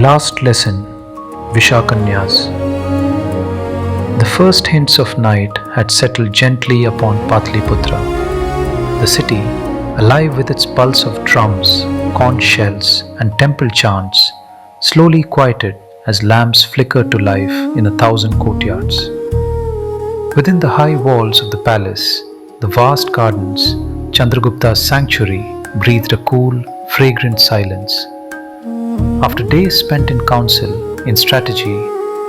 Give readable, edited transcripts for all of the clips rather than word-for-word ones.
last lesson, Vishakanyas. The first hints of night had settled gently upon Patliputra. The city, alive with its pulse of drums, conch shells, and temple chants, slowly quieted as lamps flickered to life in 1,000 courtyards. Within the high walls of the palace, the vast gardens, Chandragupta's sanctuary, breathed a cool, fragrant silence. After days spent in council, in strategy,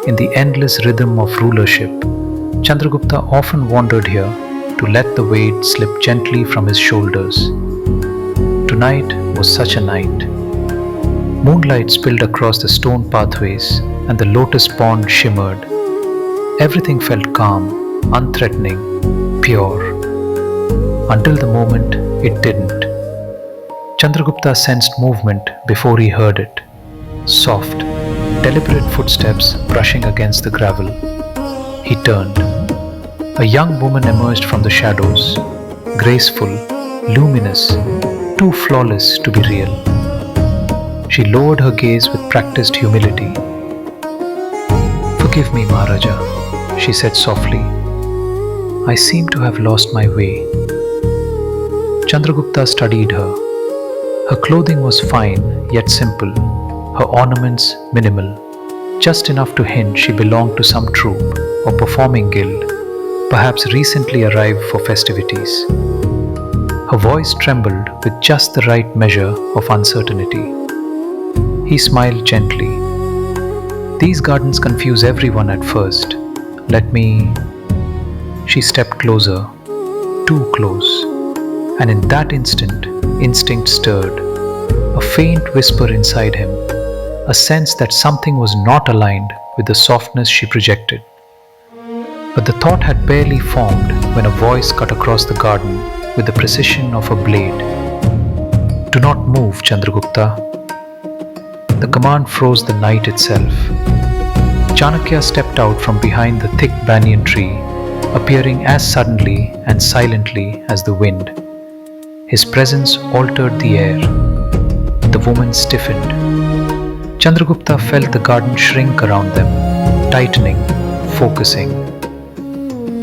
in the endless rhythm of rulership, Chandragupta often wandered here to let the weight slip gently from his shoulders. Tonight was such a night. Moonlight spilled across the stone pathways and the lotus pond shimmered. Everything felt calm, unthreatening, pure. Until the moment it didn't. Chandragupta sensed movement before he heard it. Soft, deliberate footsteps brushing against the gravel. He turned. A young woman emerged from the shadows, graceful, luminous, too flawless to be real. She lowered her gaze with practiced humility. "Forgive me, Maharaja," she said softly. "I seem to have lost my way." Chandragupta studied her. Her clothing was fine yet simple, her ornaments minimal, just enough to hint she belonged to some troupe or performing guild, perhaps recently arrived for festivities. Her voice trembled with just the right measure of uncertainty. He smiled gently. "These gardens confuse everyone at first. Let me..." She stepped closer, too close, and in that instant, instinct stirred. A faint whisper inside him, a sense that something was not aligned with the softness she projected. But the thought had barely formed when a voice cut across the garden with the precision of a blade. "Do not move, Chandragupta." The command froze the night itself. Chanakya stepped out from behind the thick banyan tree, appearing as suddenly and silently as the wind. His presence altered the air. The woman stiffened. Chandragupta felt the garden shrink around them, tightening, focusing.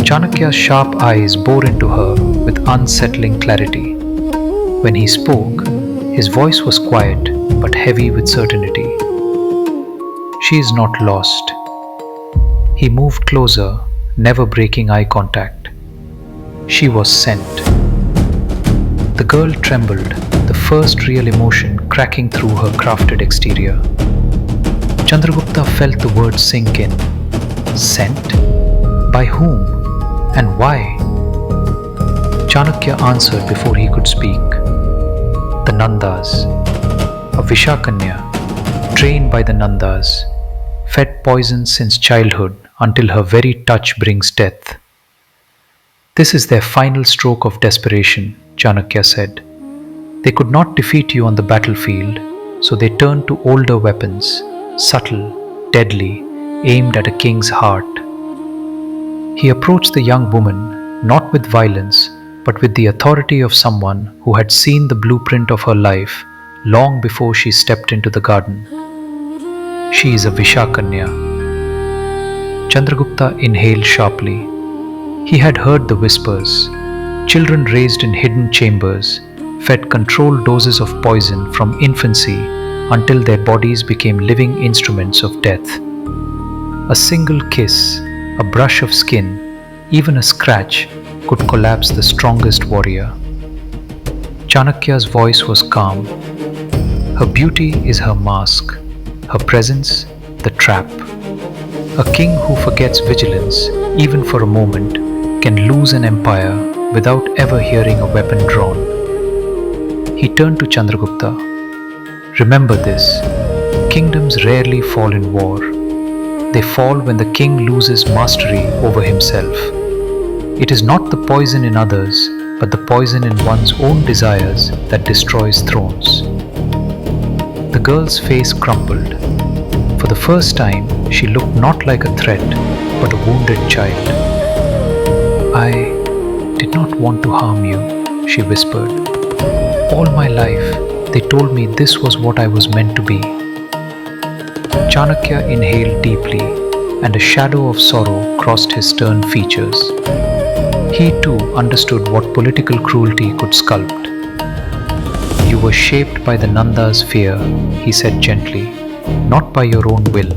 Chanakya's sharp eyes bore into her with unsettling clarity. When he spoke, his voice was quiet but heavy with certainty. "She is not lost." He moved closer, never breaking eye contact. "She was sent." The girl trembled, the first real emotion cracking through her crafted exterior. Chandragupta felt the words sink in. Sent? By whom? And why? Chanakya answered before he could speak. "The Nandas. A Vishakanya, trained by the Nandas, fed poison since childhood until her very touch brings death. This is their final stroke of desperation," Chanakya said. "They could not defeat you on the battlefield, so they turned to older weapons, subtle, deadly, aimed at a king's heart." He approached the young woman, not with violence, but with the authority of someone who had seen the blueprint of her life long before she stepped into the garden. "She is a Vishakanya." Chandragupta inhaled sharply. He had heard the whispers. Children raised in hidden chambers, fed controlled doses of poison from infancy until their bodies became living instruments of death. A single kiss, a brush of skin, even a scratch could collapse the strongest warrior. Chanakya's voice was calm. Her beauty is her mask, her presence the trap. A king who forgets vigilance, even for a moment, can lose an empire without ever hearing a weapon drawn. He turned to Chandragupta. "Remember this, kingdoms rarely fall in war. They fall when the king loses mastery over himself. It is not the poison in others, but the poison in one's own desires that destroys thrones." The girl's face crumpled. For the first time, she looked not like a threat, but a wounded child. "I did not want to harm you," she whispered. "All my life, they told me this was what I was meant to be." Chanakya inhaled deeply, and a shadow of sorrow crossed his stern features. He too understood what political cruelty could sculpt. You were shaped by the Nanda's fear, he said gently, not by your own will.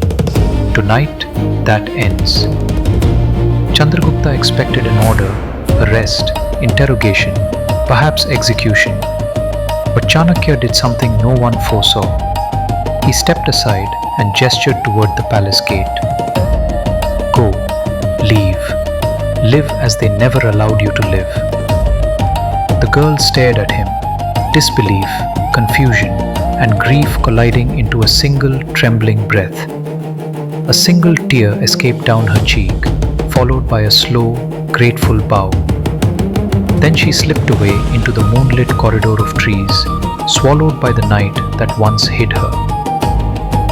Tonight, that ends. Chandragupta expected an order, arrest, interrogation, perhaps execution. But Chanakya did something no one foresaw. He stepped aside and gestured toward the palace gate. Go, leave, live as they never allowed you to live. The girl stared at him, disbelief, confusion, and grief colliding into a single trembling breath. A single tear escaped down her cheek, followed by a slow, grateful bow. Then she slipped away into the moonlit corridor of trees, swallowed by the night that once hid her.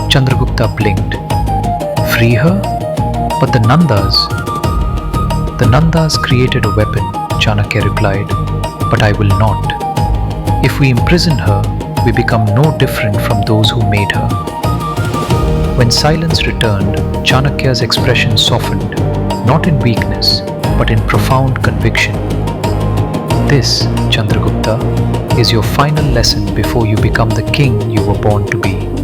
Chandragupta blinked. Free her? But the Nandas? The Nandas created a weapon, Chanakya replied, but I will not. If we imprison her, we become no different from those who made her. When silence returned, Chanakya's expression softened, not in weakness, but in profound conviction. This, Chandragupta, is your final lesson before you become the king you were born to be.